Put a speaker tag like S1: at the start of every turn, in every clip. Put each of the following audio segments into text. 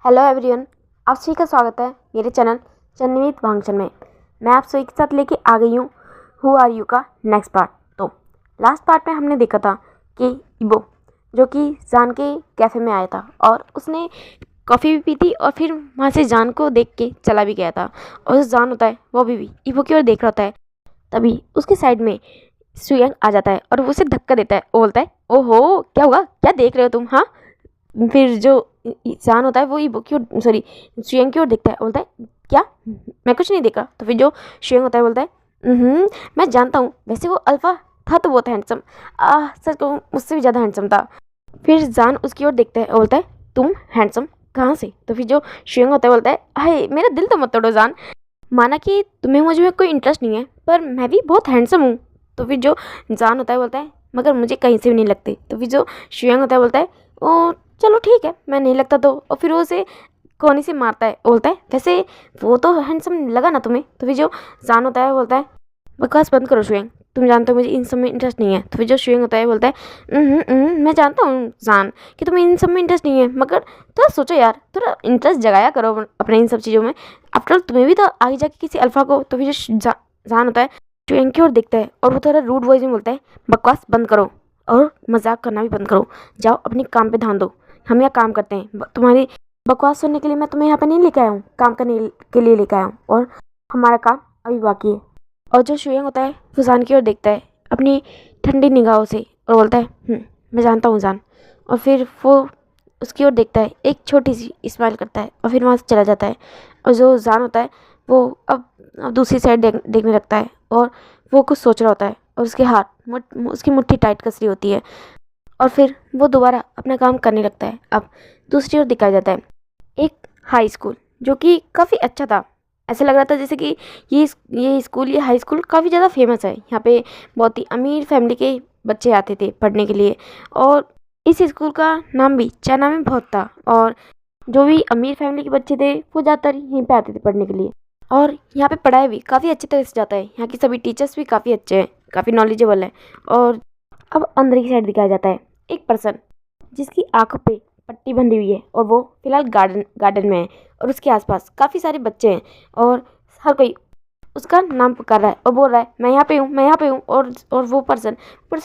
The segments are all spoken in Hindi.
S1: हेलो एवरीवन, आप सभी का स्वागत है मेरे चैनल चंदनीत वांगचन में। मैं आप सभी के साथ लेके आ गई हूँ हु आर यू का नेक्स्ट पार्ट। तो लास्ट पार्ट में हमने देखा था कि इबो जो कि जान के कैफ़े में आया था और उसने कॉफ़ी भी पी थी और फिर वहाँ से जान को देख के चला भी गया था। और जो जान होता है वो भी इबो की ओर देख रहा होता है। तभी उसके साइड में सुयंग आ जाता है और वो उसे धक्का देता है। वो बोलता है, ओहो क्या हुआ, क्या देख रहे हो तुम? हाँ। फिर जो जान होता है वो इबो की ओर सॉरी सुयंग की ओर देखता है। बोलता है, क्या? मैं कुछ नहीं देखा। तो फिर जो सुयंग होता है बोलता है, मैं जानता हूँ, वैसे वो अल्फा था तो बहुत हैंडसम, सच कहूँ मुझसे भी ज़्यादा हैंडसम था। फिर जान उसकी ओर देखता है और बोलता है, तुम हैंडसम कहाँ से? तो फिर जो सुयंग होता है बोलता है, हाय मेरा दिल तो मत तोड़ो जान, माना कि तुम्हें मुझ में कोई इंटरेस्ट नहीं है पर मैं भी बहुत हैंडसम हूँ। तो फिर जो जान होता है बोलता है, मगर मुझे कहीं से भी नहीं लगते। तो फिर जो सुयंग होता है बोलता है, ओ चलो ठीक है, मैं नहीं लगता तो। और फिर वो उसे कोहनी से मारता है। बोलता है, वैसे वो तो हैंडसम लगा ना तुम्हें? तो फिर जो जान होता है बोलता है, बकवास बंद करो शुएंग, तुम जानते हो मुझे इन सब में इंटरेस्ट नहीं है। तो फिर जो शुएंग होता है बोलता है, मैं जानता हूँ जान कि तुम्हें इन सब में इंटरेस्ट नहीं है, मगर थोड़ा सोचो यार, थोड़ा इंटरेस्ट जगाया करो अपने इन सब चीज़ों में। आफ्टर ऑल तुम्हें भी तो आगे जाके किसी अल्फा को। तो फिर जो जान होता है शुएंग की ओर देखता है और वो थोड़ा रूड वॉइस में बोलता है, बकवास बंद करो और मजाक करना भी बंद करो, जाओ अपने काम पे ध्यान दो, हम यहाँ काम करते हैं। तुम्हारी बकवास सुनने के लिए मैं तुम्हें यहाँ पे नहीं लेके आया हूँ, काम करने के लिए लेके आया हूँ और हमारा काम अभी बाकी है। और जो शुएंग होता है वो जान की ओर देखता है अपनी ठंडी निगाहों से और बोलता है, मैं जानता हूँ जान। और फिर वो उसकी ओर देखता है, एक छोटी सी स्माइल करता है और फिर वहाँ से चला जाता है। और जो जान होता है वो अब दूसरी साइड देखने लगता है और वो कुछ सोच रहा होता है और उसके हाथ उसकी मुट्ठी टाइट कस रही होती है। और फिर वो दोबारा अपना काम करने लगता है। अब दूसरी ओर दिखाया जाता है एक हाई स्कूल जो कि काफ़ी अच्छा था। ऐसा लग रहा था जैसे कि ये हाई स्कूल काफ़ी ज़्यादा फेमस है। यहाँ पे बहुत ही अमीर फैमिली के बच्चे आते थे पढ़ने के लिए और इस स्कूल का नाम भी चाइना में बहुत था। और जो भी अमीर फैमिली के बच्चे थे वो ज़्यादातर यहीं पे आते थे पढ़ने के लिए। और यहाँ पे पढ़ाई भी काफ़ी अच्छी तरह से जाता है। यहाँ के सभी टीचर्स भी काफ़ी अच्छे हैं, काफ़ी नॉलेजेबल है। और अब अंदर की साइड दिखाया जाता है एक पर्सन जिसकी आंखों पे पट्टी बंधी हुई है और वो फिलहाल गार्डन में है और उसके आसपास काफ़ी सारे बच्चे हैं और हर कोई उसका नाम पुकार रहा है और बोल रहा है, मैं यहाँ पे हूँ, मैं यहाँ पे हूँ। और वो पर्सन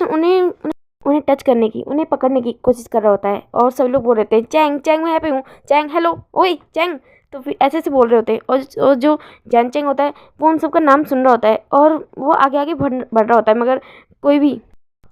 S1: उन्हें उन्हें टच करने की, उन्हें पकड़ने की कोशिश कर रहा होता है और सभी लोग बोल रहे थे, चैंग चैंग मैं यहाँ पे हूँ, चैंग हेलो ओए चैंग। तो फिर ऐसे ऐसे बोल रहे होते हैं और जो जैन चैंग होता है वो उन सबका नाम सुन रहा होता है और वो आगे आगे बढ़ रहा होता है, मगर कोई भी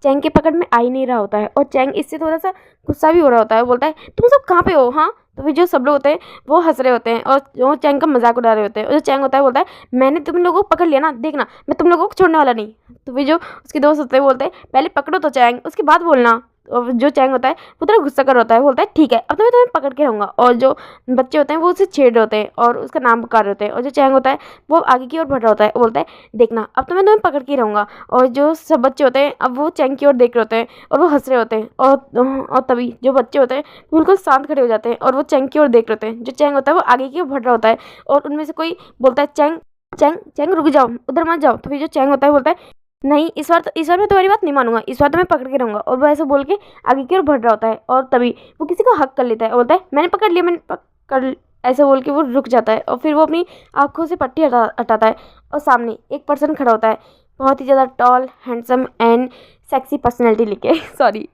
S1: चैंग के पकड़ में आ ही नहीं रहा होता है। और चैंग इससे थोड़ा सा गुस्सा भी हो रहा होता है। बोलता है, तुम सब कहाँ पे हो? हाँ। तो फिर जो सब लोग होते हैं वो हंस रहे होते हैं और जो चैंग का मजाक उड़ा रहे होते हैं। और जो चैंग होता है बोलता है, मैंने तुम लोगों को पकड़ लिया ना, देखना मैं तुम लोगों को छोड़ने वाला नहीं। तो फिर जो उसके दोस्त होते हैं बोलते हैं, पहले पकड़ो तो चैंग, उसके बाद बोलना। और जो चैंग होता है वो थोड़ा गुस्सा कर होता है, बोलता है ठीक है अब तो मैं तुम्हें पकड़ के रहूँगा। और जो बच्चे होते हैं वो उसे छेड़ रहे होते हैं और उसका नाम पुकार रहे होते हैं। और जो चैंग होता है वो आगे की ओर बढ़ रहा होता है, बोलता है, देखना अब तो मैं तुम्हें पकड़ के रहूँगा। और जो सब बच्चे होते हैं अब वो चैंग की ओर देख रहे होते हैं और वो हंस रहे होते हैं। और तभी जो बच्चे होते हैं बिल्कुल शांत खड़े हो जाते हैं और वो चैंग की ओर देख रहे होते हैं। जो चैंग होता है वो आगे की ओर बढ़ रहा होता है और उनमें से कोई बोलता है, चैंग चैंग चैंग रुक जाओ, उधर मत जाओ। तो फिर जो चैंग होता है बोलता है, नहीं इस बार मैं तुम्हारी बात नहीं मानूंगा, इस बार तो मैं पकड़ के रहूंगा। और वो ऐसे बोल के आगे की ओर बढ़ रहा होता है और तभी वो किसी को हक कर लेता है और बोलता है, मैंने पकड़ लिया, मैंने पकड़। ऐसे बोल के वो रुक जाता है और फिर वो अपनी आंखों से पट्टी हटाता है और सामने एक पर्सन खड़ा होता है, बहुत ही ज़्यादा tall handsome and sexy personality लेके sorry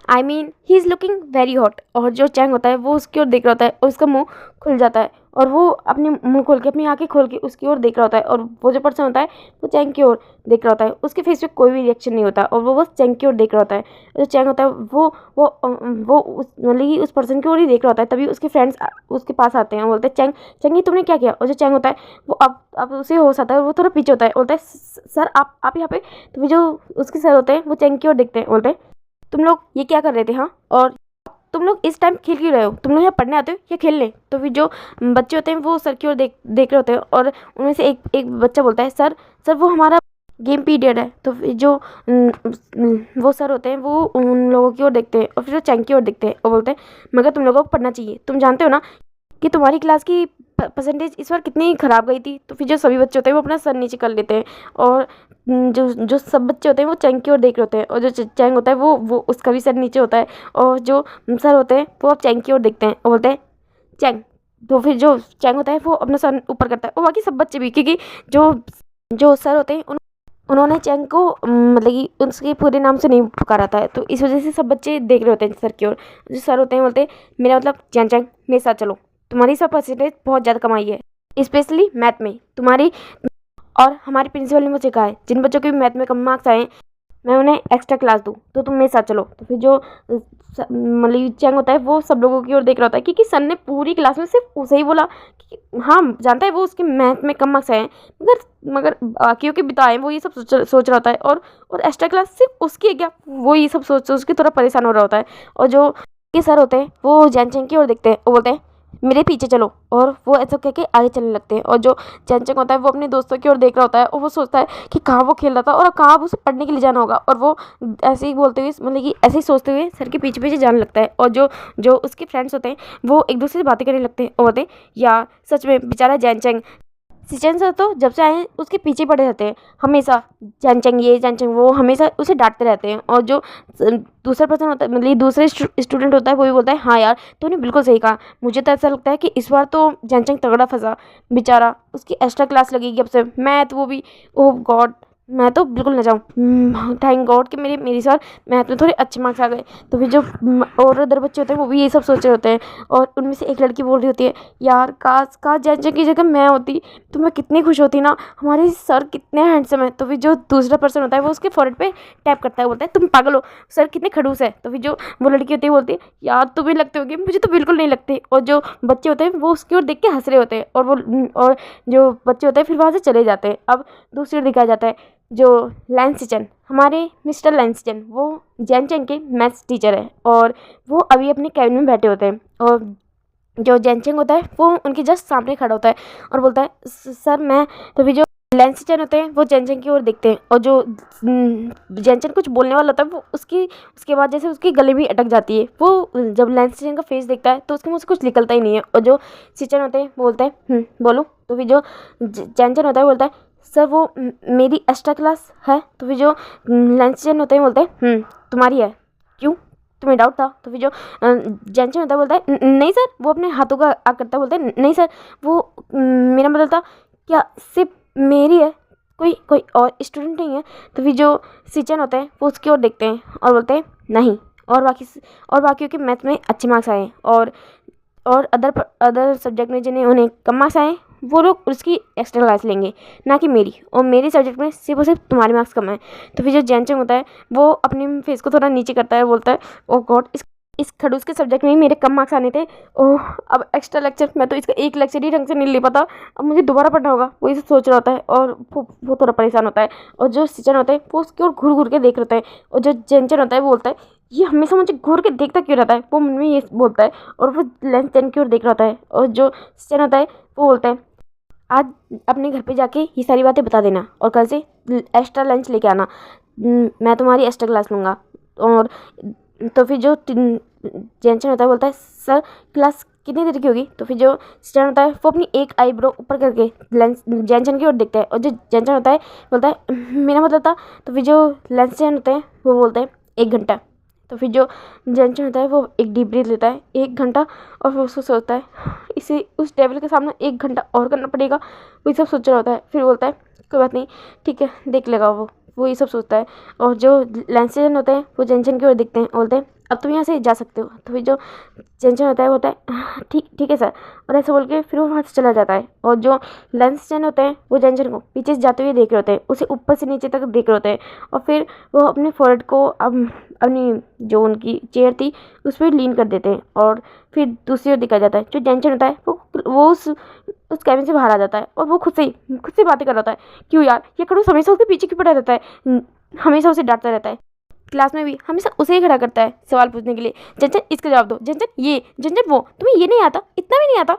S1: I mean he is looking very hot. और जो चैंग होता है वो उसकी ओर देख रहा होता है और उसका मुंह खुल जाता है और वो अपने मुंह खोल के अपनी आंखें खोल के उसकी ओर देख रहा होता है। और वो जो पर्सन होता है वो चैंग की ओर देख रहा होता है, उसके फेस पे कोई भी रिएक्शन नहीं होता और वो बस चैंग की ओर देख रहा होता है। जो चैंग होता है वो मतलब कि उस पर्सन की ओर ही देख रहा होता है। तभी उसके फ्रेंड्स उसके पास आते हैं और बोलते हैं, चैंग चैंग ये तुमने क्या किया? और जो चैंग होता है वो अब उसे होश आता है और वो थोड़ा पीछे होता है, बोलता है, सर आप यहाँ पे। तो भी जो उसके सर होते हैं वो चैंग की ओर देखते हैं, बोलते हैं, तुम लोग ये क्या कर रहे थे? हाँ, और तुम लोग इस टाइम खेल क्यों रहे हो? तुम लोग यहाँ पढ़ने आते हो या खेलने? तो फिर जो बच्चे होते हैं वो सर की ओर देख रहे होते हैं और उनमें से एक बच्चा बोलता है, सर वो हमारा गेम पीरियड है। तो फिर जो वो सर होते हैं वो उन लोगों की ओर देखते हैं और फिर वो चैंग की ओर देखते हैं और बोलते हैं, मगर तुम लोगों को पढ़ना चाहिए, तुम जानते हो ना कि तुम्हारी क्लास की परसेंटेज इस बार कितनी ख़राब गई थी। तो फिर जो सभी बच्चे होते हैं वो अपना सर नीचे कर लेते हैं और जो जो सब बच्चे होते हैं वो चैंग की ओर देख रहे होते हैं और जो चैंग होता है वो उसका भी सर नीचे होता है। और जो सर होते हैं वो अब चैंग की ओर देखते हैं और बोलते हैं, चैंग। तो फिर जो चैंग होता है वो अपना सर ऊपर करता है और बाकी सब बच्चे भी, क्योंकि जो जो सर होते हैं उन्होंने चैंग को मतलब कि उसके पूरे नाम से नहीं पुकारा था, तो इस वजह से सब बच्चे देख रहे होते हैं सर की ओर। जो सर होते हैं बोलते हैं मेरा मतलब चैंग चैंग मेरे साथ चलो, तुम्हारी सब परसेंटेज बहुत ज़्यादा कमाई है, स्पेशली मैथ में तुम्हारी। और हमारी प्रिंसिपल ने मुझे कहा है जिन बच्चों के भी मैथ में कम मार्क्स आए मैं उन्हें एक्स्ट्रा क्लास दूँ, तो तुम मेरे साथ चलो। तो फिर जो मतलब चैंग होता है वो सब लोगों की ओर देख रहा होता है, क्योंकि सर ने पूरी क्लास में सिर्फ उसे ही बोला कि हाँ जानता है वो उसके मैथ में कम मार्क्स आए हैं, मगर बाकियों के बिताए वो ये सब सोच रहा होता है। और एक्स्ट्रा क्लास सिर्फ उसकी है क्या, वो ये सब सोच के थोड़ा परेशान हो रहा होता है। और जो के सर होते हैं वो जैन चैंग की ओर देखते हैं और बोलते हैं मेरे पीछे चलो, और वो ऐसा कह के आगे चलने लगते हैं। और जो जैन चैंग होता है वो अपने दोस्तों की ओर देख रहा होता है और वो सोचता है कि कहाँ वो खेल रहा था और कहाँ उसे पढ़ने के लिए जाना होगा, और वो ऐसे ही बोलते हुए मतलब कि ऐसे ही सोचते हुए सर के पीछे पीछे जाने लगता है। और जो जो उसके फ्रेंड्स होते हैं वो एक दूसरे से बातें करने लगते हैं और बोलते हैं यार सच में बेचारा जैन चैंग, सिचन सर तो जब से आए हैं उसके पीछे पड़े रहते हैं हमेशा, जैन चैंग ये जैन चैंग वो, हमेशा उसे डांटते रहते हैं। और जो दूसरा पर्सन होता है मतलब दूसरे स्टूडेंट होता है वो भी बोलता है हाँ यार तूने बिल्कुल सही कहा, मुझे तो ऐसा लगता है कि इस बार तो जैन चैंग तगड़ा फंसा, बेचारा उसकी एक्स्ट्रा क्लास लगेगी अब से, मैथ वो भी, ओह गॉड मैं तो बिल्कुल ना जाऊँ, थैंक गॉड कि मेरी सर मैथ में थोड़े अच्छे मार्क्स आ गए। तो फिर जो और अदर बच्चे होते हैं वो भी ये सब सोच रहे होते हैं, और उनमें से एक लड़की बोल रही होती है यार काश जैन चैंग की जगह मैं होती तो मैं कितनी खुश होती ना, हमारे सर कितने हैंडसम है। तो फिर जो दूसरा पर्सन होता है वो उसके फॉरहेड पे टैप करता है, बोलता है तुम पागल हो, सर कितने खड़ूस है। तो फिर जो वो लड़की होती है बोलती है यार तुम्हें लगते होगे, मुझे तो बिल्कुल नहीं लगते। और जो बच्चे होते हैं वो उसकी ओर देख के हंस रहे होते हैं, और जो बच्चे होते हैं फिर वहाँ से चले जाते हैं। अब दूसरी ओर दिखाया जाता है जो लैंसिचन, हमारे मिस्टर लैंसिचन वो जैन चैंग के मैथ्स टीचर है, और वो अभी अपने कैबिन में बैठे होते हैं। और जो जैन चैंग होता है वो उनके जस्ट सामने खड़ा होता है और बोलता है सर मैं। तो फिर जो लैंसिचन होते हैं वो जैन चैंग की ओर देखते हैं, और जो जैन चैंग कुछ बोलने वाला होता है वो उसके बाद जैसे उसकी गले भी अटक जाती है। वो जब लैंसिचन का फेस देखता है तो उसके मुँह से कुछ निकलता ही नहीं है। और जो सिचन होते हैं वो बोलते हैं बोलो। तो फिर जो जैन चैंग होता है बोलता है सर वो मेरी एक्स्ट्रा क्लास है। तो फिर जो लैंसिचन होते हैं बोलते हैं तुम्हारी है, क्यों तुम्हें डाउट था। तो फिर जो जैनचन होता है बोलता है नहीं सर, वो अपने हाथों का आग करता है, बोलता है नहीं सर वो मेरा मतलब था क्या सिर्फ मेरी है, कोई और स्टूडेंट नहीं है। तो फिर जो सिचन होते हैं वो उसकी ओर देखते हैं और बोलते हैं नहीं, और बाकियों के मैथ में अच्छे मार्क्स आए, और अदर सब्जेक्ट में जिन्हें उन्हें कम मार्क्स आए वो लोग उसकी एक्स्ट्रा क्लास लेंगे, ना कि मेरी, और मेरे सब्जेक्ट में सिर्फ और सिर्फ तुम्हारे मार्क्स कम है। तो फिर जो जैनचंग होता है वो अपने फेस को थोड़ा नीचे करता है, बोलता है ओ गॉड इस खड़ूस के सब्जेक्ट में ही मेरे कम मार्क्स आने थे, ओह अब एक्स्ट्रा लेक्चर, मैं तो इसका एक लेक्चर ही ढंग से नहीं ले पाता, अब मुझे दोबारा पढ़ना होगा, वो ये सब सोच रहा होता है। और वो थोड़ा परेशान होता है। और जो सिचन होता है वो उसकी ओर घूर घूर के देख रहा है, और जो जेंचन होता है वो बोलता है ये हमेशा मुझे घूर के देखता क्यों रहता है, वो मन में ये बोलता है, और वो लेंस चैन की ओर देख रहा होता है। और जो सिचन होता है वो बोलता है आज अपने घर पे जाके ये सारी बातें बता देना, और कल से एक्स्ट्रा लंच लेके आना, मैं तुम्हारी एक्स्ट्रा क्लास लूँगा। और तो फिर जो जेंचन होता है बोलता है सर क्लास कितनी देर की होगी। तो फिर जो सिचन होता है वो अपनी एक आईब्रो ऊपर करके जेंचन की ओर देखता है, और जो जेंचन होता है बोलता है मेरा मतलब था। तो फिर जो लेंसचन होते हैं वो बोलते हैं 1 घंटा। तो फिर जो जेंचन होता है वो एक डीप ब्रीथ लेता है 1 घंटा, और फिर उसको सोचता है इसे उस टेबल के सामने 1 घंटा और करना पड़ेगा, वो ये सब सोच रहा होता है। फिर बोलता है कोई बात नहीं ठीक है देख लेगा वो ये सब सोचता है। और जो लेंसचन होते हैं वो जेंचन की ओर देखते हैं, बोलते हैं अब तुम यहाँ से जा सकते हो। तो फिर जो जेंचन होता है वो होता है ठीक है सर, और ऐसा बोल के फिर वो वहाँ से चला जाता है। और जो लेंसचन होते हैं वो जेंचन को पीछे से जाते हुए देख रहे होते हैं, उसे ऊपर से नीचे तक देख रहे होते हैं, और फिर वो अपने फोrehead को अपनी जो उनकी चेयर थी उस पर लीन कर देते हैं। और फिर दूसरी ओर दिखाया जाता है जो जेंचन होता है वो उस कैबिन से बाहर आ जाता है, और वो खुद से बातें कर रहा होता है क्यों यार ये खड़ूस हमेशा उसके पीछे क्यों पड़ा रहता है, हमेशा उसे डांटता रहता है, क्लास में भी हमेशा उसे ही खड़ा करता है सवाल पूछने के लिए, जेंचन इसका जवाब दो, जेंचन ये जेंचन वो, तुम्हें ये नहीं आता, इतना भी नहीं आता,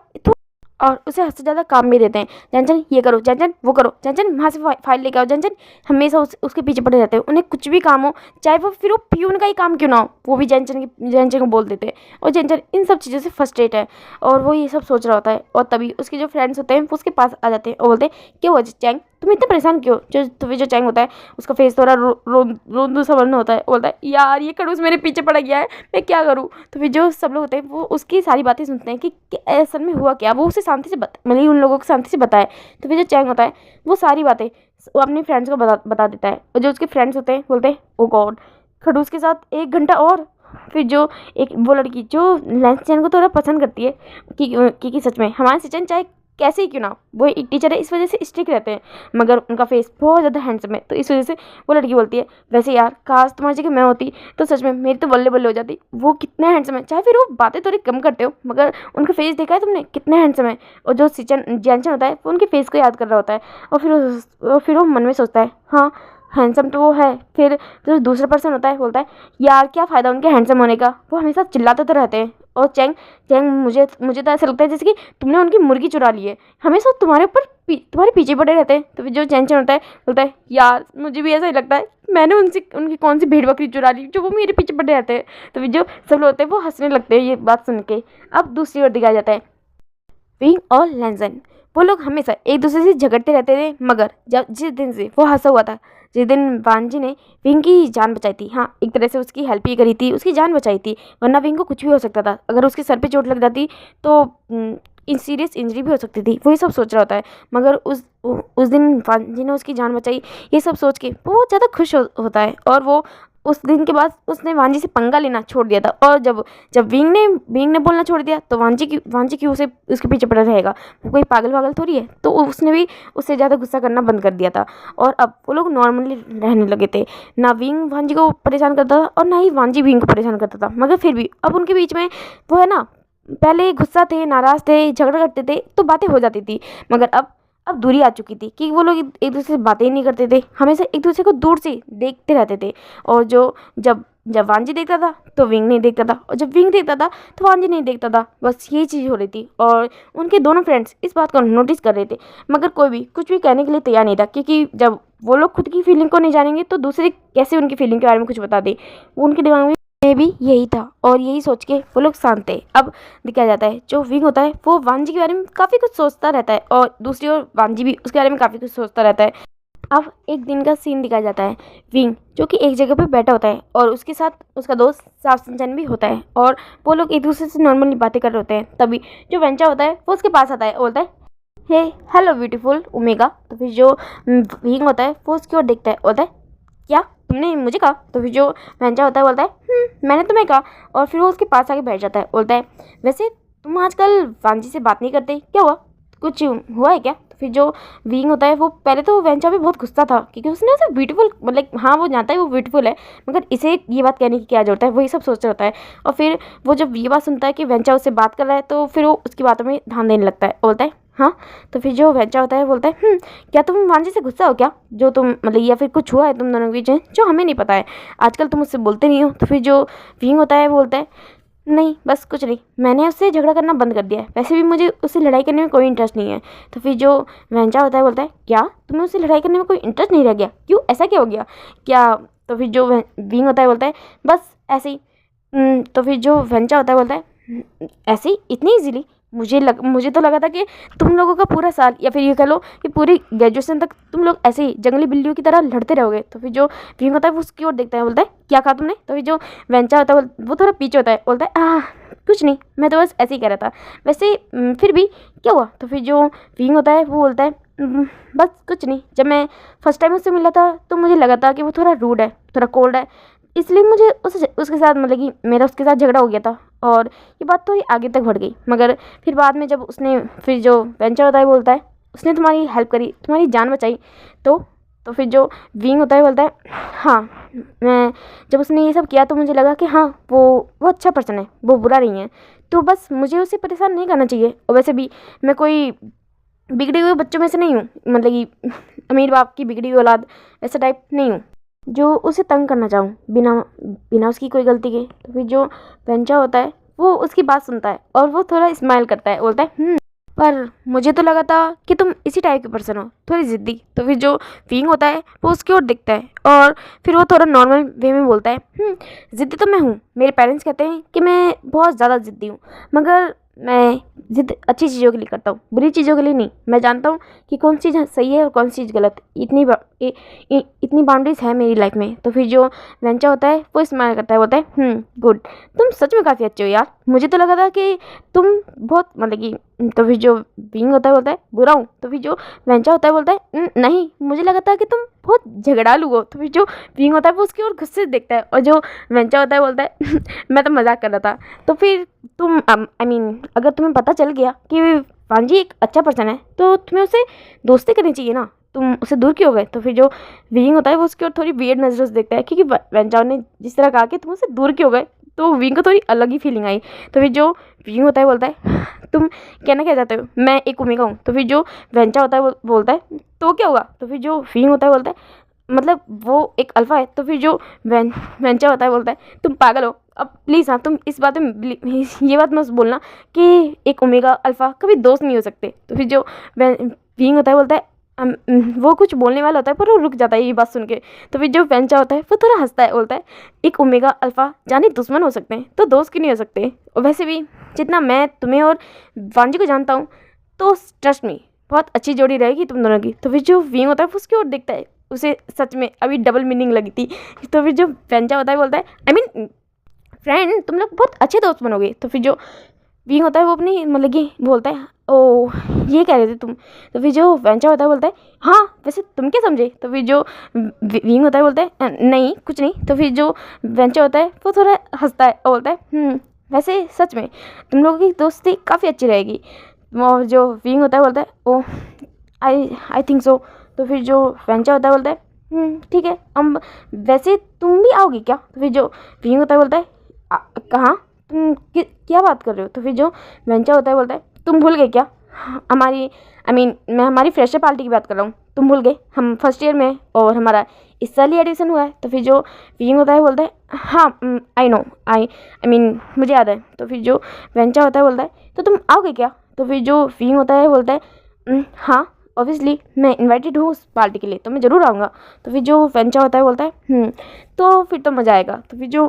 S1: और उसे हद से ज़्यादा काम भी देते हैं। जैनचन ये करो, जैनचन वो करो, जैनचन वहाँ से फाइल लेके आओ। जैनचन हमेशा उसके पीछे पड़े रहते हैं। उन्हें कुछ भी काम हो, चाहे वो फिर वो प्यून का ही काम क्यों ना हो, वो भी जैनचन को बोल देते हैं। और जैनचन इन सब चीज़ों से फ्रस्ट्रेट है और वो ये सब सोच रहा होता है। और तभी उसके जो फ्रेंड्स होते हैं वो उसके पास आ जाते हैं और बोलते हैं क्या हुआ चैंग, तुम इतने परेशान क्यों? जो चैंग होता है उसका फेस थोड़ा रोंदू सा बना होता है। बोलता है यार ये खड़ूस मेरे पीछे पड़ गया है, मैं क्या करूँ? तो फिर जो सब लोग होते हैं वो उसकी सारी बातें सुनते हैं कि असल में हुआ क्या। वो उसे शांति से मतलब उन लोगों को शांति से बताए। तो फिर जो चैंग होता है वो सारी बातें वो अपने फ्रेंड्स को बता देता है। और जो उसके फ्रेंड्स होते हैं बोलते हैं ओ गॉड, खड़ूस के साथ 1 घंटा और। फिर जो एक वो लड़की जो लैंस चैन को थोड़ा पसंद करती है कि सच में हमारे सचिन चाहे कैसे ही क्यों ना, वो एक टीचर है इस वजह से स्ट्रिक्ट रहते हैं, मगर उनका फेस बहुत ज़्यादा हैंडसम है। तो इस वजह से वो लड़की बोलती है वैसे यार काश तुम्हारी जगह मैं होती तो सच में मेरी तो बल्ले बल्ले हो जाती। वो कितने हैंडसम है, चाहे फिर वो बातें थोड़ी कम करते हो मगर उनका फेस देखा है तुमने कितने हैंडसम है। और जो जैनचन होता है वो उनके फेस को याद कर रहा होता है और फिर वो मन में सोचता है हाँ हैंडसम तो वो है। फिर जो दूसरा पर्सन होता है बोलता है यार क्या फ़ायदा उनके हैंडसम होने का, वो हमेशा चिल्लाते तो रहते हैं। और चैंग चैंग मुझे तो ऐसा लगता है जैसे कि तुमने उनकी मुर्गी चुरा ली है, हमेशा तुम्हारे ऊपर तुम्हारे पीछे पड़े रहते हैं। तो फिर जो चैंचन होता है बोलता है यार मुझे भी ऐसा ही लगता है, मैंने उनकी कौन सी भेड़ बकरी चुरा ली जो वो मेरे पीछे पड़े रहते हैं। तो फिर जो सब लोग होते हैं वो हंसने लगते हैं ये बात सुन के। अब दूसरी ओर दिखाया जाता है विंग और लैंसन। वो लोग हमेशा एक दूसरे से झगड़ते रहते थे, मगर जब जिस दिन से वो हंसा हुआ था, जिस दिन वांजी ने विंग की जान बचाई थी, हाँ एक तरह से उसकी हेल्प ही करी थी, उसकी जान बचाई थी, वरना विंग को कुछ भी हो सकता था। अगर उसके सर पे चोट लग जाती तो सीरियस इंजरी भी हो सकती थी। वही सब सोच रहा होता है, मगर उस दिन वांजी ने उसकी जान बचाई, ये सब सोच के वो बहुत ज़्यादा खुश होता है। और वो उस दिन के बाद उसने वांजी से पंगा लेना छोड़ दिया था। और जब विंग ने बोलना छोड़ दिया तो वांजी क्यों उसे उसके पीछे पड़ा रहेगा, वो कोई पागल थोड़ी है। तो उसने भी उससे ज़्यादा गुस्सा करना बंद कर दिया था और अब वो लोग नॉर्मली रहने लगे थे। ना विंग वांजी को परेशान करता था और ना ही वांजी विंग को परेशान करता था, मगर फिर भी अब उनके बीच में वो है ना, पहले गुस्सा थे, नाराज़ थे, झगड़ा करते थे तो बातें हो जाती थी, मगर अब दूरी आ चुकी थी कि वो लोग एक दूसरे से बातें ही नहीं करते थे, हमेशा एक दूसरे को दूर से देखते रहते थे। और जब वांजी देखता था तो विंग नहीं देखता था, और जब विंग देखता था तो वांजी नहीं देखता था। बस यही चीज़ हो रही थी और उनके दोनों फ्रेंड्स इस बात को नोटिस कर रहे थे, मगर कोई भी कुछ भी कहने के लिए तैयार नहीं था, क्योंकि जब वो लोग खुद की फीलिंग को नहीं जानेंगे तो दूसरे कैसे उनकी फीलिंग के बारे में कुछ बता दे। उनके दिमाग में भी यही था और यही सोच के वो लोग शांत थे। अब दिखाया जाता है जो विंग होता है वो वांजी के बारे में काफ़ी कुछ सोचता रहता है और दूसरी ओर वांजी भी उसके बारे में काफ़ी कुछ सोचता रहता है। अब एक दिन का सीन दिखाया जाता है, विंग जो कि एक जगह पे बैठा होता है और उसके साथ उसका दोस्त साफ-सिंचन भी होता है और वो लोग एक दूसरे से नॉर्मली बातें कर रहे होते हैं। तभी जो वेंचा होता है वो उसके पास आता है और बोलता है हे हेलो ब्यूटीफुल ओमेगा। तो फिर जो विंग होता है वो उसकी ओर देखता है, बोलता है क्या तुमने मुझे कहा? तो फिर जो वेंचा होता है बोलता है मैंने तुम्हें कहा। और फिर वो उसके पास आके बैठ जाता है, बोलता है वैसे तुम आजकल वांजी से बात नहीं करते, क्या हुआ, कुछ हुआ है क्या? तो फिर जो विंग होता है वो पहले तो वेंचा भी बहुत गुस्सा था क्योंकि उसने उसे ब्यूटीफुल मतलब हाँ वो जानता है वो ब्यूटीफुल है, मगर इसे ये बात कहने की क्या जरूरत है, वही सब सोच रहा होता है। और फिर वो जब ये बात सुनता है कि वेंचा उससे बात कर रहा है तो फिर वो उसकी बातों में ध्यान देने लगता है, बोलता है हाँ। तो फिर जो वेंचा होता है बोलता है क्या तुम वांजी से गुस्सा हो क्या, जो तुम मतलब या फिर कुछ हुआ है तुम दोनों के बीच में जो हमें नहीं पता है, आजकल तुम मुझसे बोलते नहीं हो। तो फिर जो विंग होता है बोलता है नहीं बस कुछ नहीं, मैंने उससे झगड़ा करना बंद कर दिया है, वैसे भी मुझे उससे लड़ाई करने में कोई इंटरेस्ट नहीं है। तो फिर जो वेंचा होता है बोलता है क्या तुम्हें उससे लड़ाई करने में कोई इंटरेस्ट नहीं रह गया, क्यों ऐसा क्या हो गया क्या? तो फिर जो विंग होता है बोलता है बस ऐसे ही। तो फिर जो वेंचा होता है बोलता है ऐसे ही इतनी ईजीली, मुझे तो लगा था कि तुम लोगों का पूरा साल या फिर ये कह लो कि पूरी ग्रेजुएशन तक तुम लोग ऐसे ही जंगली बिल्लियों की तरह लड़ते रहोगे। तो फिर जो विंग होता है वो उसकी ओर देखता है, बोलता है क्या कहा तुमने? तो फिर जो वेंचा होता है वो थोड़ा पीछे होता है, बोलता है कुछ नहीं, मैं तो बस ऐसे ही कह रहा था, वैसे फिर भी क्या हुआ? तो फिर जो विंग होता है वो बोलता है बस कुछ नहीं, जब मैं फर्स्ट टाइम उससे मिला था तो मुझे लगा था कि वो थोड़ा रूड है, थोड़ा कोल्ड है, इसलिए मुझे उसके साथ मतलब कि मेरा उसके साथ झगड़ा हो गया था और ये बात थोड़ी आगे तक बढ़ गई। मगर फिर बाद में जब उसने फिर जो वेंचर होता है बोलता है उसने तुम्हारी हेल्प करी, तुम्हारी जान बचाई। तो फिर जो विंग होता है बोलता है हाँ, मैं जब उसने ये सब किया तो मुझे लगा कि हाँ वो अच्छा पर्सन है, वो बुरा नहीं है, तो बस मुझे उसे परेशान नहीं करना चाहिए। और वैसे भी मैं कोई बिगड़े हुए बच्चों में से नहीं हूँ, मतलब कि अमीर बाप की बिगड़ी हुई औलाद ऐसा टाइप नहीं हूँ जो उसे तंग करना चाहूँ बिना उसकी कोई गलती के। तो फिर जो वेंचा होता है वो उसकी बात सुनता है और वो थोड़ा स्माइल करता है, बोलता है पर मुझे तो लगा था कि तुम इसी टाइप की पर्सन हो, थोड़ी ज़िद्दी। तो फिर जो विंग होता है वो उसकी ओर दिखता है और फिर वो थोड़ा नॉर्मल वे में बोलता है, ज़िद्दी तो मैं हूँ। मेरे पेरेंट्स कहते हैं कि मैं बहुत ज़्यादा ज़िद्दी हूँ, मगर मैं ज़िद अच्छी चीज़ों के लिए करता हूँ, बुरी चीज़ों के लिए नहीं। मैं जानता हूँ कि कौन सी चीज़ सही है और कौन सी चीज़ गलत। इतनी बाउंड्रीज है मेरी लाइफ में। तो फिर जो वेंचा होता है वो स्माइल करता है, बोलता है गुड, तुम सच में काफ़ी अच्छे हो यार। मुझे तो लगा था कि तुम बहुत मतलब कि। तो फिर जो विंग होता है बोलता है बुरा हूँ। तो फिर जो वेंचा होता है बोलता है नहीं, मुझे लगा था कि तुम बहुत झगड़ालू हो। तो फिर जो विंग होता है वो उसकी ओर गुस्से से देखता है और जो वेंचा होता है बोलता है मैं तो मजाक कर रहा था। तो फिर तुम अगर तुम्हें पता चल गया कि वांजी एक अच्छा पर्सन है तो तुम्हें उसे दोस्ती करनी चाहिए ना, तुम उससे दूर क्यों गए। तो फिर जो विंग होता है वो उसकी ओर थोड़ी वियर्ड नज़रों से देखता है, क्योंकि वेंचाओ ने जिस तरह कहा कि तुम उससे दूर क्यों गए, तो विंग को थोड़ी अलग ही फीलिंग आई। तो फिर जो विंग होता है बोलता है तुम कहना क्या चाहते हो, मैं एक ओमेगा हूँ। तो फिर जो वेंचा होता है वो बोलता है तो क्या हुआ। तो फिर जो विंग होता है बोलता है मतलब वो एक अल्फ़ा है। तो फिर जो वेंचा होता है बोलता है तुम पागल हो। अब प्लीज़ हाँ, तुम इस बात में ये बात मत बोलना कि एक ओमेगा अल्फ़ा कभी दोस्त नहीं हो सकते। तो फिर जो विंग होता है बोलता है वो कुछ बोलने वाला होता है पर वो रुक जाता है ये बात सुन के। तो फिर जो वेंचा होता है वो थोड़ा हंसता है, बोलता है एक ओमेगा अल्फ़ा जाने दुश्मन हो सकते हैं तो दोस्त क्यों नहीं हो सकते। और वैसे भी जितना मैं तुम्हें और वांजी को जानता हूँ तो ट्रस्ट मी बहुत अच्छी जोड़ी रहेगी तुम दोनों की। तो फिर जो विंग होता है वो उसकी ओर देखता है, उसे सच में अभी डबल मीनिंग लगी थी। तो फिर जो वेंचा होता है बोलता है फ्रेंड तुम लोग बहुत अच्छे दोस्त बनोगे। तो फिर जो विंग होता है वो अपनी मतलब कि बोलता है ओ ये कह रहे थे तुम। तो फिर जो वेंचा होता है बोलता है हाँ वैसे तुम क्या समझे। तो फिर जो विंग होता है बोलता है नहीं कुछ नहीं। तो फिर जो वेंचा होता है वो थोड़ा हंसता है और बोलता है वैसे सच में तुम लोगों की दोस्ती काफ़ी अच्छी रहेगी। और जो विंग होता है बोलता है ओ आई थिंक सो। तो फिर जो वेंचा होता है बोलता है ठीक है हम वैसे तुम भी आओगी क्या। तो फिर जो विंग होता है बोलता है कहाँ तुम क्या बात कर रहे हो। तो फिर जो वेंचा होता है बोलता है तुम भूल गए क्या हमारी मैं हमारी फ्रेशर पार्टी की बात कर रहा हूँ, तुम भूल गए हम फर्स्ट ईयर में और हमारा इस साल ही एडिशन हुआ है। तो फिर जो विंग होता है बोलता है हाँ आई नो आई मीन मुझे याद है। तो फिर जो वेंचा होता है बोलता है तो तुम आओगे क्या। तो फिर जो विंग होता है बोलता है हाँ ऑब्वियसली मैं इनवाइटेड हूँ उस पार्टी के लिए तो मैं ज़रूर आऊँगा। तो फिर जो वेंचा होता है बोलता है तो फिर तो मज़ा आएगा। तो फिर जो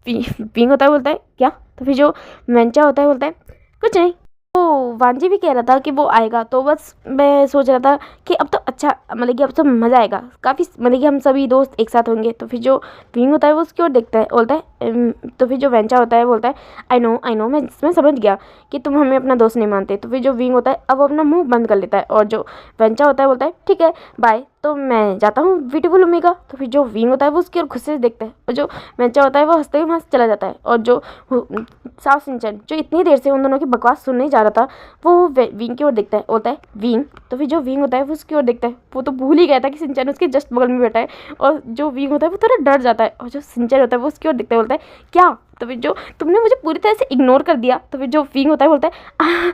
S1: विंग होता है बोलता है क्या। तो फिर जो वेंचा होता है बोलता है कुछ नहीं। तो वांजी भी कह रहा था कि वो आएगा तो बस मैं सोच रहा था कि अब तो अच्छा मतलब कि अब तो मज़ा आएगा काफ़ी, मतलब कि हम सभी दोस्त एक साथ होंगे। तो फिर जो विंग होता है वो उसकी ओर देखता है बोलता है तो फिर जो वेंचा होता है बोलता है आई नो मैं समझ गया कि तुम हमें अपना दोस्त नहीं मानते। तो फिर जो विंग होता है अब वो अपना मुंह बंद कर लेता है और जो वेंचा होता है बोलता है ठीक है बाय तो मैं जाता हूँ ब्यूटीफुल ओमेगा। तो फिर जो विंग होता है वो उसकी ओर गुस्से से देखता है और जो वेंचा होता है वो हंसते हुए वहाँ से चला जाता है। और जो साफ सिंचन जो इतनी देर से उन दोनों की बकवास सुनने जा रहा था वो विंग की ओर देखता है बोलता है विंग। तो फिर जो विंग होता है वो उसकी ओर देखता है, वो तो भूल ही गया था कि सिंचन उसके जस्ट बगल में बैठा है। और जो विंग होता है वो थोड़ा डर जाता है और जो सिंचन होता है वो उसकी ओर देखता है बोलता है क्या। तो फिर जो तुमने मुझे पूरी तरह से इग्नोर कर दिया। तो फिर जो विंग होता है बोलता है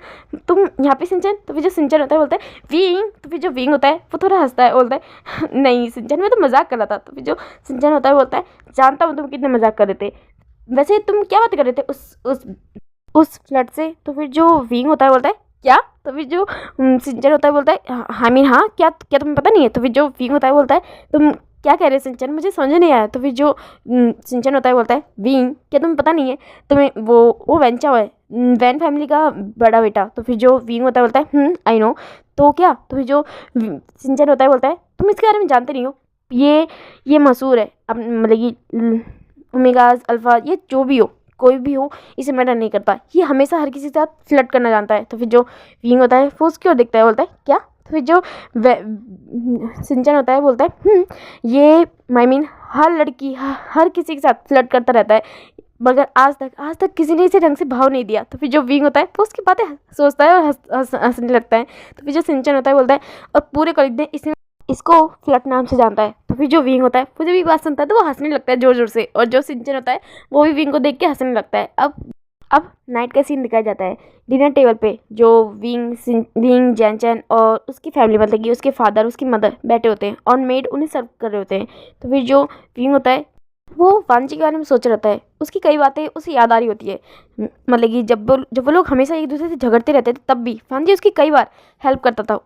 S1: तुम यहाँ पे सिंचन। तो फिर जो सिंचन होता है बोलता है विंग। तो फिर जो विंग होता है वो थोड़ा हंसता है बोलता है नहीं सिंचन मैं तो मजाक कर रहा था। तो फिर जो सिंचन होता है बोलता है जानता हूँ तुम कितने मजाक कर रहे थे, वैसे तुम क्या बात कर रहे थे उस फ्लड से। तो फिर जो विंग होता है बोलता है क्या। तो फिर जो सिंचन होता है बोलता है हाँ क्या तुम्हें पता नहीं है। तो फिर जो विंग होता है बोलता है तुम क्या कह रहे हैं सिंचन मुझे समझ नहीं आया। तो फिर जो सिंचन होता है बोलता है विंग क्या तुम्हें पता नहीं है तुम्हें वो वेंचा है वैन फैमिली का बड़ा बेटा। तो फिर जो विंग होता है बोलता है आई नो तो क्या। तो फिर जो सिंचन होता है बोलता है तुम इसके बारे में जानते नहीं हो, ये मशहूर है अब मतलब कि ओमेगाज अल्फा ये जो भी हो कोई भी हो इसे मैटर नहीं करता, ये हमेशा हर किसी के साथ फ्लर्ट करना जानता है। तो फिर जो विंग होता है वो उसकी ओर देखता है बोलता है क्या। तो फिर जो सिंचन होता है बोलता है ये हर लड़की हर किसी के साथ फ्लर्ट करता रहता है मगर आज तक किसी ने इसे ढंग से भाव नहीं दिया। तो फिर जो विंग होता है वो उसकी बातें सोचता है और हंसने लगता है। तो फिर जो सिंचन होता है बोलता है और पूरे कॉलेज ने इसको फ्लर्ट नाम से जानता है। तो फिर जो विंग होता है वो जब ये बात सुनता है तो वो हंसने लगता है जोर जोर से और जो सिंचन होता है वो भी विंग को देख के हंसने लगता है। अब नाइट का सीन दिखाया जाता है डिनर टेबल पे जो विंग जैनचन और उसकी फैमिली मतलब कि उसके फादर उसकी मदर बैठे होते हैं और मेड उन्हें सर्व कर रहे होते हैं। तो फिर जो विंग होता है वो वांजी के बारे में सोच रहता है। उसकी कई बातें उसे याद आ रही होती है। मतलब कि जब वो लोग हमेशा एक दूसरे से झगड़ते रहते थे तब भी वांजी उसकी कई बार हेल्प करता था।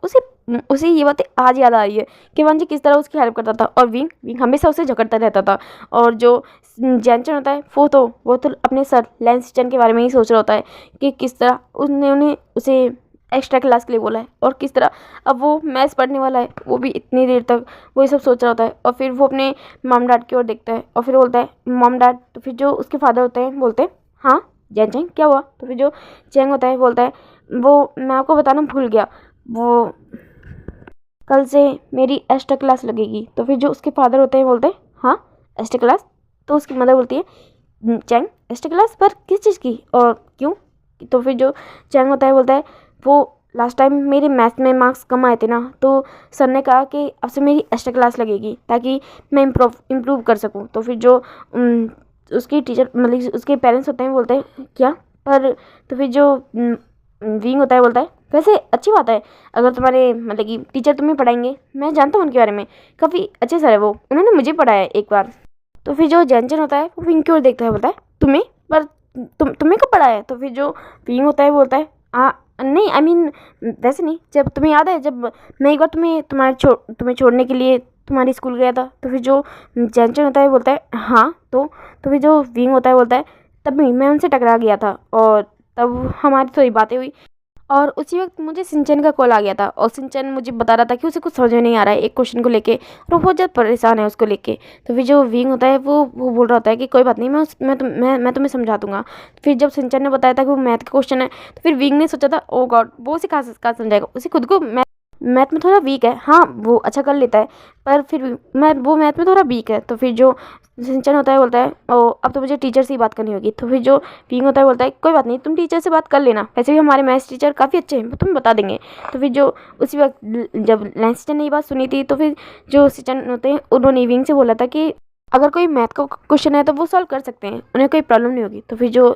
S1: उसे ये बातें आज याद आ रही है कि वांजी किस तरह उसकी हेल्प करता था, और विंग विंग हमेशा उसे झगड़ता रहता था। और जो जैनचन होता है वो तो अपने सर लैंसचन के बारे में ही सोच रहा होता है कि किस तरह उसने उन्हें उसे एक्स्ट्रा क्लास के लिए बोला है, और किस तरह अब वो मैथ्स पढ़ने वाला है। वो भी इतनी देर तक वो ये सब सोच रहा होता है। और फिर वो अपने मॉम डैड की ओर देखता है और फिर बोलता है मॉम डैड। तो फिर जो उसके फादर होते हैं बोलते हैं हाँ जैन चैंग क्या हुआ। तो फिर जो चैंग होता है बोलता है वो मैं आपको बताना भूल गया, वो कल से मेरी एक्स्ट्रा क्लास लगेगी। तो फिर जो उसके फादर होते हैं बोलते हैं हाँ एक्स्ट्रा क्लास। तो उसकी मदर बोलती है चैंग एक्स्ट्रा क्लास पर किस चीज़ की और क्यों। तो फिर जो चैंग होता है बोलता है वो लास्ट टाइम मेरे मैथ में मार्क्स कम आए थे ना, तो सर ने कहा कि अब से मेरी एक्स्ट्रा क्लास लगेगी ताकि मैं इम्प्रूव कर सकूं। तो फिर जो उसकी टीचर मतलब उसके पेरेंट्स होते हैं बोलते हैं क्या पर। तो फिर जो विंग होता है बोलता है वैसे अच्छी बात है अगर तुम्हारे मतलब कि टीचर तुम्हें पढ़ाएंगे। मैं जानता हूँ उनके बारे में, काफ़ी अच्छे सर है वो, उन्होंने मुझे पढ़ाया है एक बार। तो फिर जो जैनचन होता है वो विंग की ओर देखता है बोलता है तुम्हें पर तुम्हें कब पढ़ाया है। तो फिर जो विंग होता है बोलता है नहीं आई मीन वैसे नहीं, जब तुम्हें याद है जब मैं एक बार तुम्हें छोड़ने के लिए तुम्हारे स्कूल गया था। तो फिर जो जैनचन होता है बोलता है हाँ तो फिर जो विंग होता है बोलता है तब भी मैं उनसे टकरा गया था और तब हमारी थोड़ी बातें हुई, और उसी वक्त मुझे सिंचन का कॉल आ गया था और सिंचन मुझे बता रहा था कि उसे कुछ समझ में नहीं आ रहा है एक क्वेश्चन को लेके, और वो बहुत ज़्यादा परेशान है उसको लेके। तो फिर जो विंग होता है वो बोल रहा होता है कि कोई बात नहीं मैं तुम्हें समझा दूंगा। फिर जब सिंचन ने बताया था कि वो मैथ का क्वेश्चन है, तो फिर विंग ने सोचा था ओ गॉड वो उसे कहाँ समझाएगा, उसे खुद को मैथ में थोड़ा वीक है। हाँ वो अच्छा कर लेता है पर फिर भी वो मैथ में थोड़ा वीक है। तो फिर जो सिंचन होता है बोलता है ओ अब तो मुझे टीचर से ही बात करनी होगी। तो फिर जो विंग होता है बोलता है कोई बात नहीं तुम टीचर से बात कर लेना, वैसे भी हमारे मैथ्स टीचर काफ़ी अच्छे हैं वो तुम्हें बता देंगे। तो फिर जो उसी वक्त जब लैंसचन ने ये बात सुनी थी तो फिर जो सिंचन होते हैं उन्होंने विंग से बोला था कि अगर कोई मैथ का क्वेश्चन है तो वो सॉल्व कर सकते हैं, उन्हें कोई प्रॉब्लम नहीं होगी। तो फिर जो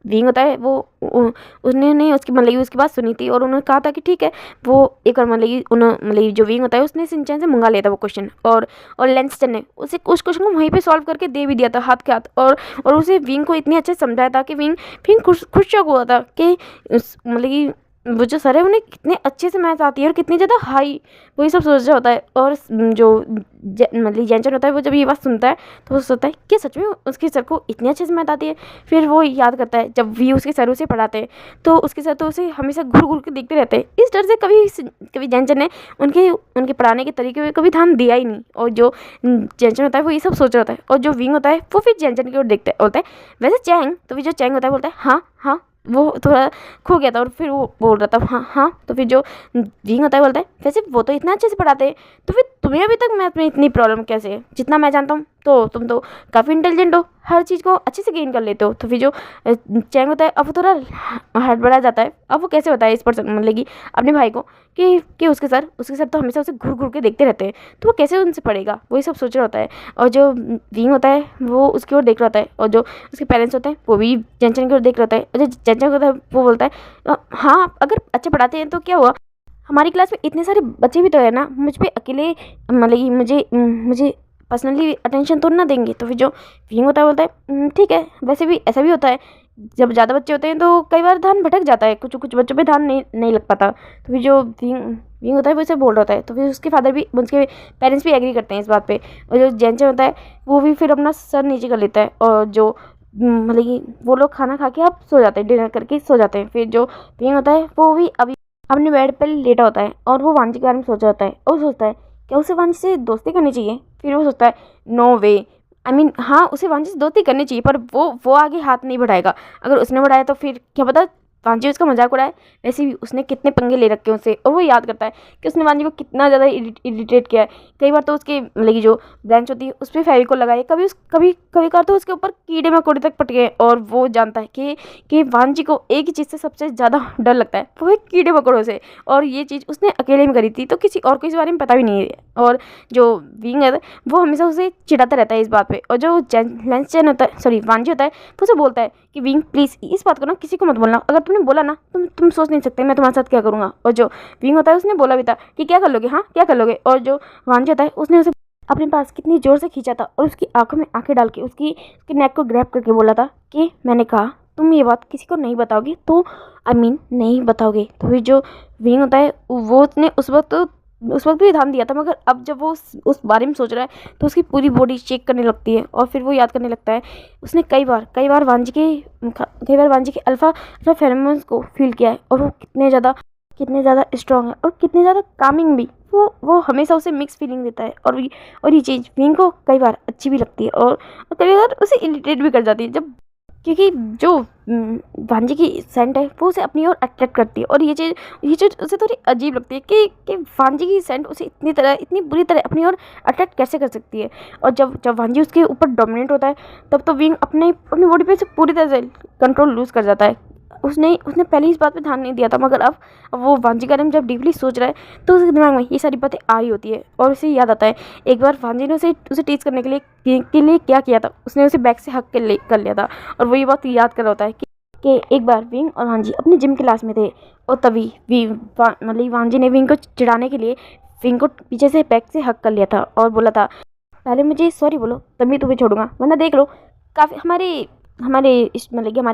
S1: विंग होता है उसने उसकी मतलब उसकी बात सुनी थी और उन्होंने कहा था कि ठीक है वो एक बार मतलब जो विंग होता है उसने सिंचन से मंगा लिया था वो क्वेश्चन, और लैंसचन ने उसे उस क्वेश्चन को वहीं पे सॉल्व करके दे भी दिया था हाथ के हाथ। और उसे विंग को इतने अच्छे से समझाया था कि विंग खुश हुआ था कि मतलब कि वो जो सर है उन्हें कितने अच्छे से मैथ आती है और कितनी ज़्यादा हाई, वही सब सोच रहा होता है। और जो मतलब जैनचन होता है वो जब ये बात सुनता है तो वो सोचता है कि सच में उसके सर को इतनी अच्छे से मैथ आती है। फिर वो याद करता है जब भी उसके सर उसे पढ़ाते हैं तो उसके सर तो उसे हमेशा घूर घूर के देखते रहते हैं। इस डर से कभी जैनचन ने उनके पढ़ाने के तरीके में कभी ध्यान दिया ही नहीं। और जो जैनचन होता है वो ये सब सोच रहा होता है, और जो विंग होता है वो फिर जैनचन की ओर देखता है बोलता है वैसे चैंग। तो फिर जो चैंग होता है बोलता है हाँ वो थोड़ा खो गया था और फिर वो बोल रहा था हाँ। तो फिर जो विंग होता है बोलता है वैसे वो तो इतना अच्छे से पढ़ाते हैं, तो फिर तुम्हें अभी तक मैथ में इतनी प्रॉब्लम कैसे है। जितना मैं जानता हूँ तो तुम तो काफ़ी इंटेलिजेंट हो, हर चीज़ को अच्छे से गेन कर लेते हो। तो फिर जो चैंग होता है अब वो थोड़ा हड़बड़ा जाता है। अब वो कैसे बताए इस पर्सन मतलब कि अपने भाई को कि उसके सर तो हमेशा उसे घूर घूर के देखते रहते हैं, तो वो कैसे उनसे पढ़ेगा, वही सब सोच रहा होता है। और जो विंग होता है वो उसकी ओर देख रहा होता है, और जो उसके पेरेंट्स होते हैं वो भी जैनचन की ओर देख रहा होता है। और जो जैनचन होता है वो बोलता है हाँ अगर अच्छे पढ़ाते हैं तो क्या हुआ, हमारी क्लास में इतने सारे बच्चे भी तो है ना, मुझ पे अकेले मतलब कि मुझे पर्सनली अटेंशन तो ना देंगे। तो फिर जो विंग होता है बोलता है ठीक है वैसे भी ऐसा भी होता है जब ज़्यादा बच्चे होते हैं तो कई बार ध्यान भटक जाता है, कुछ बच्चों पे ध्यान नहीं लग पाता। तो फिर जो विंग होता है वो इसे बोल रहा होता है। तो फिर उसके फादर भी उसके पेरेंट्स भी एग्री करते हैं इस बात पे। और जो जैनचन होता है वो भी फिर अपना सर नीचे कर लेता है, और जो मतलब कि वो लोग खाना खा के अब सो जाते हैं, डिनर करके सो जाते हैं। फिर जो विंग होता है वो भी अभी अपने बेड पर लेटा होता है और वो वांजी के बारे में सोच रहा होता है, और सोचता है क्या उसे वांजी से दोस्ती करनी चाहिए। फिर वो सोचता है नो वे आई मीन हाँ उसे वांजी से दोस्ती करनी चाहिए पर वो आगे हाथ नहीं बढ़ाएगा। अगर उसने बढ़ाया तो फिर क्या पता वांजी उसका मजाक उड़ाए, वैसे भी उसने कितने पंगे ले रखे हैं उससे। और वो याद करता है कि उसने वांजी को कितना ज़्यादा इरिटेट किया है। कई बार तो उसके मतलब की जो ब्रांच होती है उस पर फेविकोल लगाए, कभी कभार तो उसके ऊपर कीड़े मकोड़े तक पट गए। और वो जानता है कि वांजी को एक ही चीज़ से सबसे ज़्यादा डर लगता है, वो है कीड़े मकोड़ों से। और ये चीज़ उसने अकेले में करी थी तो किसी और को इस बारे में पता भी नहीं है। और जो विंग है वो हमेशा उसे चिढ़ाता रहता है इस बात पे। और जो लैंसचन होता है सॉरी वांजी होता है वो उसे बोलता है कि विंग प्लीज़ इस बात को ना किसी को मत बोलना, अगर तुमने बोला ना तुम सोच नहीं सकते मैं तुम्हारे साथ क्या करूँगा। और जो विंग होता है उसने बोला भी था कि क्या कर लोगे, हाँ क्या कर लोगे। और जो वांजी होता है उसने उसे अपने पास कितनी ज़ोर से खींचा था और उसकी आंखों में आंखें डाल के उसकी नेक को ग्रैब करके बोला था कि मैंने कहा तुम ये बात किसी को नहीं बताओगे, तो नहीं बताओगे। तो फिर जो विंग होता है वो उसने उस वक्त भी ध्यान दिया था, मगर अब जब वो उस बारे में सोच रहा है तो उसकी पूरी बॉडी शेक करने लगती है और फिर वो याद करने लगता है उसने कई बार वांजी के अल्फा फेरोमोन्स को फील किया है और वो कितने ज़्यादा स्ट्रॉन्ग है और कितने ज़्यादा कामिंग भी। वो हमेशा उसे मिक्स फीलिंग देता है और ये चीज़ विंग को कई बार अच्छी भी लगती है और कई बार उसे इरिटेट भी कर जाती है, जब क्योंकि जो वांजी की सेंट है वो उसे अपनी ओर अट्रैक्ट करती है और ये चीज़ उसे थोड़ी अजीब लगती है कि वांजी की सेंट उसे इतनी बुरी तरह अपनी ओर अट्रैक्ट कैसे कर सकती है। और जब वांजी उसके ऊपर डोमिनेट होता है तब तो विंग अपनी बॉडी पे से पूरी तरह से कंट्रोल लूज़ कर जाता है। उसने पहले इस बात पे ध्यान नहीं दिया था, मगर अब वो वांजी के बारे में जब डीपली सोच रहा है तो उसके दिमाग में ये सारी बातें आ रही होती है और उसे याद आता है एक बार वांजी ने उसे टीच करने के लिए क्या किया था। उसने उसे बैक से हक कर लिया था और वो ये बात याद कर रहा होता है कि एक बार विंग और वांजी अपनी जिम क्लास में थे और तभी वांजी ने विंग को चिढ़ाने के लिए विंग को पीछे से बैक से हक कर लिया था और बोला था पहले मुझे सॉरी बोलो तभी तुम्हें छोड़ूंगा, वरना देख लो काफ़ी हमारी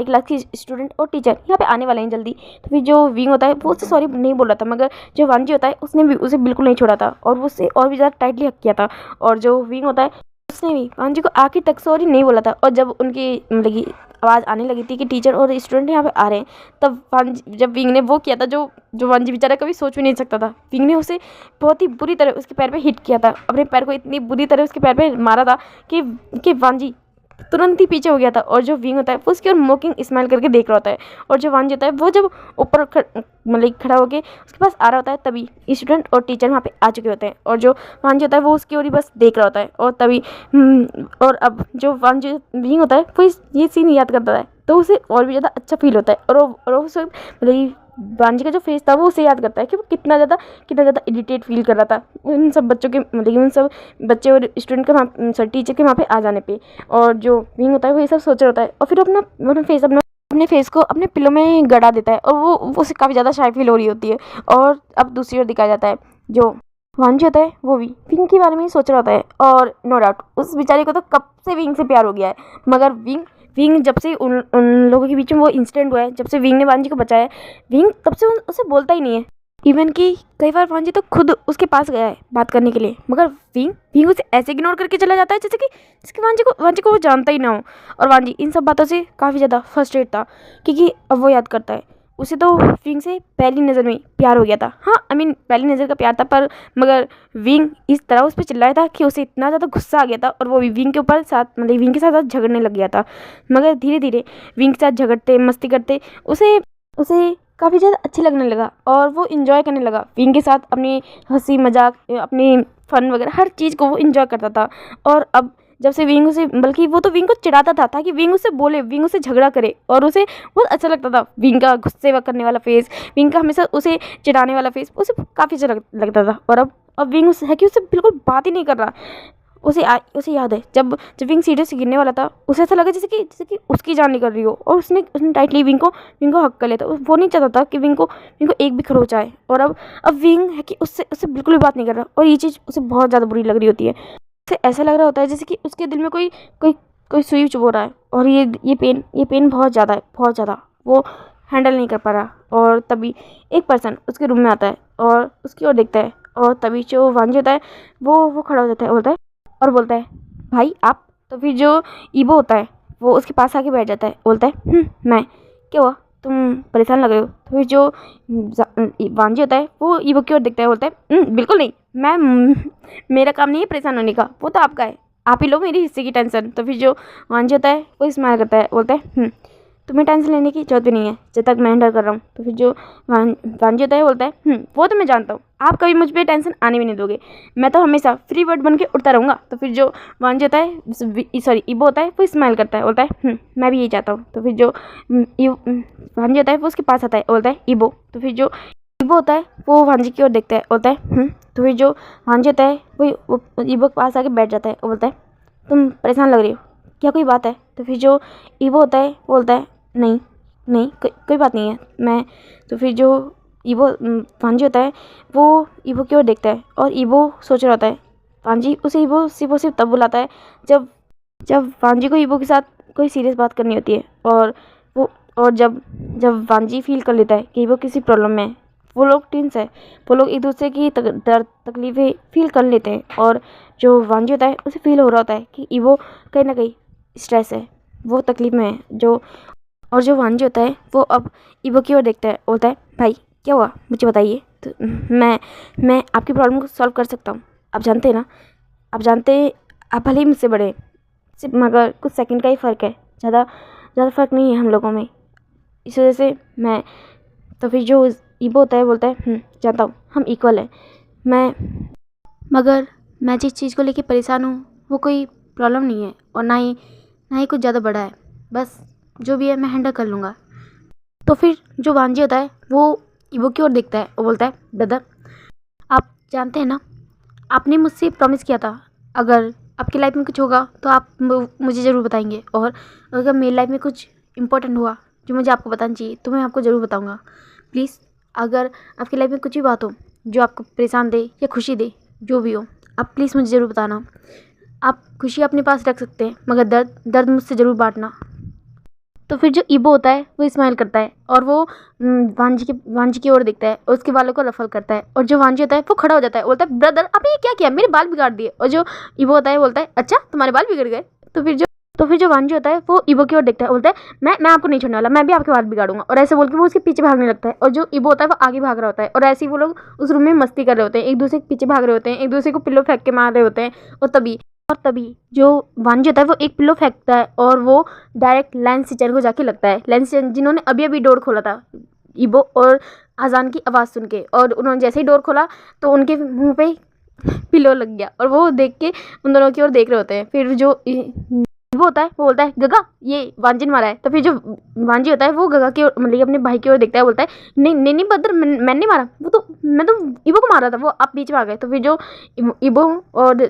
S1: क्लास की स्टूडेंट और टीचर यहाँ पे आने वाले हैं जल्दी। तो फिर जो विंग होता है वो उससे सॉरी नहीं बोल रहा था, मगर जो वांजी होता है उसने भी उसे बिल्कुल नहीं छोड़ा था और वो उससे और भी ज़्यादा टाइटली हक किया था। और जो विंग होता है उसने भी वांजी को आखिर तक सॉरी नहीं बोला था। और जब उनकी आवाज़ आने लगी थी कि टीचर और स्टूडेंट यहाँ पे आ रहे हैं, तब जब विंग ने वो किया था जो वांजी बेचारा कभी सोच भी नहीं सकता था। विंग ने उसे बहुत ही बुरी तरह उसके पैर पे हिट किया था, अपने पैर को इतनी बुरी तरह उसके पैर पे मारा था कि वांजी तुरंत ही पीछे हो गया था। और जो विंग होता है वो उसकी ओर मोकिंग स्माइल करके देख रहा होता है और जो वांजी होता है वो जब ऊपर खड़ा होकर उसके पास आ रहा होता है तभी स्टूडेंट और टीचर वहाँ पे आ चुके होते हैं और जो वांजी होता है वो उसकी ओर ही बस देख रहा होता है। और तभी और अब जो विंग होता है वो ये सीन याद करता है तो उसे और भी ज़्यादा अच्छा फील होता है और उसे वांजी का जो फेस था वो उसे याद करता है कि वो कितना ज़्यादा इरिटेट फील कर रहा था उन सब बच्चों के उन सब बच्चे और स्टूडेंट के वहाँ टीचर के वहाँ पे आ जाने पे। और जो विंग होता है वो ये सब सोच रहा होता है और फिर अपने फेस को अपने पिलो में गड़ा देता है और वो उसे काफ़ी ज़्यादा शाय फील हो रही होती है। और अब दूसरी ओर दिखाया जाता है जो वांजी होता है वो भी विंग के बारे में ही सोच रहा होता है और नो डाउट उस बेचारे को तो कब से विंग से प्यार हो गया है, मगर विंग जब से उन लोगों के बीच में वो इंसिडेंट हुआ है, जब से विंग ने वांजी को बचाया, विंग तब से उसे बोलता ही नहीं है। इवन कि कई बार वांजी तो खुद उसके पास गया है बात करने के लिए, मगर विंग उसे ऐसे इग्नोर करके चला जाता है जैसे कि वांजी को वो जानता ही ना हो। और वांजी इन सब बातों से काफ़ी ज़्यादा फ्रस्ट्रेट था क्योंकि अब वो याद करता है उसे तो विंग से पहली नज़र में प्यार हो गया था। हाँ पहली नज़र का प्यार था, मगर विंग इस तरह उस पर चिल्लाया था कि उसे इतना ज़्यादा गुस्सा आ गया था और वो भी विंग के साथ झगड़ने लग गया था। मगर धीरे धीरे विंग के साथ झगड़ते मस्ती करते उसे काफ़ी ज़्यादा अच्छी लगने लगा और वो इन्जॉय करने लगा विंग के साथ अपनी हंसी मजाक अपनी फन वगैरह हर चीज़ को वो इन्जॉय करता था। और अब जब से विंग उसे बल्कि वो तो विंग को चिढ़ाता था ताकि विंग उससे बोले, विंग उससे झगड़ा करे और उसे बहुत अच्छा लगता था विंग का गुस्से करने वाला फेस, विंग का हमेशा उसे चिढ़ाने वाला फेस उसे काफ़ी अच्छा लगता था। और अब विंग उससे बिल्कुल बात ही नहीं कर रहा। उसे याद है जब विंग सीढ़ी से गिरने वाला था उसे ऐसा लगा जैसे कि उसकी जान निकल रही हो और उसने टाइटली विंग को हक कर लिया था। वो नहीं चाहता था कि विंग को एक भी खरोच आए। और अब विंग है कि उससे बिल्कुल भी बात नहीं कर रहा और ये चीज़ उसे बहुत ज़्यादा बुरी लग रही होती है। उसे ऐसा लग रहा होता है जैसे कि उसके दिल में कोई सुई चुभ रहा है और ये पेन बहुत ज़्यादा वो हैंडल नहीं कर पा रहा। और तभी एक पर्सन उसके रूम में आता है और उसकी ओर देखता है और तभी जो वांजी होता है वो खड़ा हो जाता है बोलता है भाई आप। तो फिर जो ईबो होता है वो उसके पास आके बैठ जाता है, बोलता है मैं, क्या हुआ तुम परेशान लग रहे हो। तो फिर जो वांजी होता है वो ईबो की ओर देखता है, बोलता है बिल्कुल नहीं, मेरा काम नहीं है परेशान होने का, वो तो आपका है, आप ही लो मेरी हिस्से की टेंशन। तो फिर जो वांजी होता है वो स्माइल करता है, बोलता है तुम्हें टेंशन लेने की जरूरत भी नहीं है जब तक मैं हैंडल कर रहा हूँ। तो फिर जो वांजी होता है बोलता है वो तो मैं जानता हूँ, आप कभी मुझ पर टेंशन आने भी नहीं दोगे, मैं तो हमेशा फ्री बर्ड बन के उड़ता रहूँगा। तो फिर जो वांजी होता है ईबो होता है वो स्माइल करता है, बोलता है मैं भी यही चाहता हूँ। तो फिर जो वांजी होता है वो उसके पास आता है, बोलता है ईबो। तो फिर जो ईबो होता है वो वांजी की ओर देखता है, बोलता है तो फिर जो वांजी होता है वो ईबो के पास आके बैठ जाता है और बोलता है तुम परेशान लग रही हो, क्या कोई बात है। तो फिर जो ईबो होता है बोलता है नहीं कोई बात नहीं है मैं। तो फिर जो वांजी होता है वो ईबो की ओर देखता है और ईबो सोच रहा होता है वांजी उसे ईबो सिर्फ तब बुलाता है जब वांजी को ईबो के साथ कोई सीरियस बात करनी होती है। और जब वांजी फील कर लेता है कि ईबो किसी प्रॉब्लम में है, वो लोग टीन्स है, वो लोग एक दूसरे की दर्द तकलीफ़ें फील कर लेते हैं। और जो वांजी होता है उसे फील हो रहा होता है कि ईबो कहीं ना कहीं स्ट्रेस है, वो तकलीफ़ में है। जो वांजी होता है वो अब ईबो की ओर देखता है, बोलता है भाई क्या हुआ मुझे बताइए, तो मैं आपकी प्रॉब्लम को सॉल्व कर सकता हूँ। आप जानते हैं ना, आप भले ही मुझसे बड़े हैं, सिर्फ मगर कुछ सेकंड का ही फ़र्क है, ज़्यादा फ़र्क नहीं है हम लोगों में। इस वजह से मैं तो फिर जो ईबो होता है बोलता है जानता हूँ हम इक्वल हैं, मगर मैं जिस चीज़ को लेके परेशान हूँ वो कोई प्रॉब्लम नहीं है और ना ही कुछ ज़्यादा बड़ा है, बस जो भी है मैं हैंडल कर लूँगा। तो फिर जो वांजी होता है वो ईबो की ओर देखता है और बोलता है ब्रदर आप जानते हैं ना, आपने मुझसे प्रॉमिस किया था अगर आपकी लाइफ में कुछ होगा तो आप मुझे ज़रूर बताएंगे, और अगर मेरी लाइफ में कुछ इम्पोर्टेंट हुआ जो मुझे आपको बताना चाहिए तो मैं आपको ज़रूर बताऊंगा। प्लीज़ अगर आपकी लाइफ में कुछ भी बात हो जो आपको परेशान दे या खुशी दे, जो भी हो, आप प्लीज़ मुझे ज़रूर बताना। आप खुशी अपने पास रख सकते हैं मगर दर्द मुझसे ज़रूर बांटना। तो फिर जो ईबो होता है वो स्माइल करता है और वो वांजी की ओर देखता है और उसके बालों को रफल करता है। और जो वांजी होता है वो खड़ा हो जाता है, बोलता है ब्रदर आपने ये क्या किया, मेरे बाल बिगाड़ दिए। और जो ईबो होता है बोलता है अच्छा तुम्हारे बाल बिगड़ गए। तो फिर जो वांजी होता है वो ईबो की ओर देखता है, बोलता है मैं आपको नहीं छोड़ने वाला, मैं भी आपके बाल बिगाड़ूंगा। और ऐसे बोल के वो उसके पीछे भागने लगता है और जो ईबो होता है वो आगे भाग रहा होता है। और ऐसे ही वो लोग उस रूम में मस्ती कर रहे होते हैं, एक दूसरे के पीछे भाग रहे होते हैं, एक दूसरे को पिल्लो फेंक के मार रहे होते हैं। और तभी जो वांजी होता है वो एक पिल्लो फेंकता है और वो डायरेक्ट लैंस सिचन को जाके लगता है। लैंस सिचन जिन्होंने अभी डोर खोला था ईबो और अजान की आवाज़ सुन के, और उन्होंने जैसे ही डोर खोला तो उनके मुंह पे पिलो लग गया और वो देख के उन दोनों की ओर देख रहे होते हैं। फिर जो वो होता है वो बोलता है गगा ये वांजी ने मारा है। तो फिर जो वांजी होता है वो गगा की ओर मतलब अपने भाई की ओर देखता है, बोलता है नहीं बदर मैंने मारा, मैं तो ईबो को मारा था, वो आप बीच में आ गए। तो फिर जो ईबो और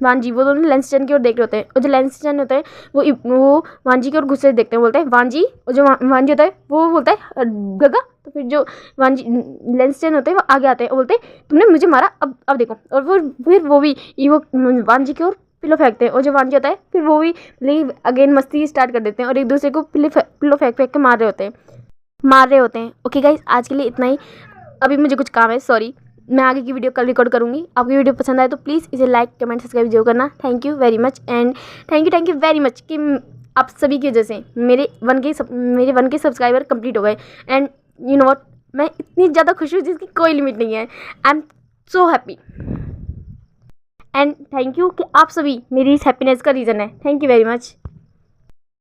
S1: वांजी वो दोनों लेंसचन की ओर देख रहे होते हैं और जो लेंसचन होता है वो वांजी की ओर गुस्से से देखते हैं, बोलते हैं वांजी। और जो वांजी होता है वो बोलता है गगा। तो फिर जो वांजी लेंसचन होते हैं वो आगे आते हैं और बोलते हैं तुमने मुझे मारा, अब देखो। और फिर वो भी ईबो वांजी की ओर पिलो फेंकते हैं और जो वांजी होता है फिर वो भी अगेन मस्ती स्टार्ट कर देते हैं और एक दूसरे को पिलो फेंक के मार रहे होते हैं। ओके गाइस, आज के लिए इतना ही, अभी मुझे कुछ काम है, सॉरी। मैं आगे की वीडियो कल रिकॉर्ड करूँगी। आपकी वीडियो पसंद आए तो प्लीज़ इसे लाइक कमेंट सब्सक्राइब जरूर करना। Thank you very much and thank you very much कि आप सभी की वजह से मेरे 1K सब्सक्राइबर कंप्लीट हो गए। एंड यू नो व्हाट, मैं इतनी ज़्यादा खुश हूँ जिसकी कोई लिमिट नहीं है। I am so happy and thank you कि आप सभी मेरी इस हैप्पीनेस का रीज़न है। Thank you very much.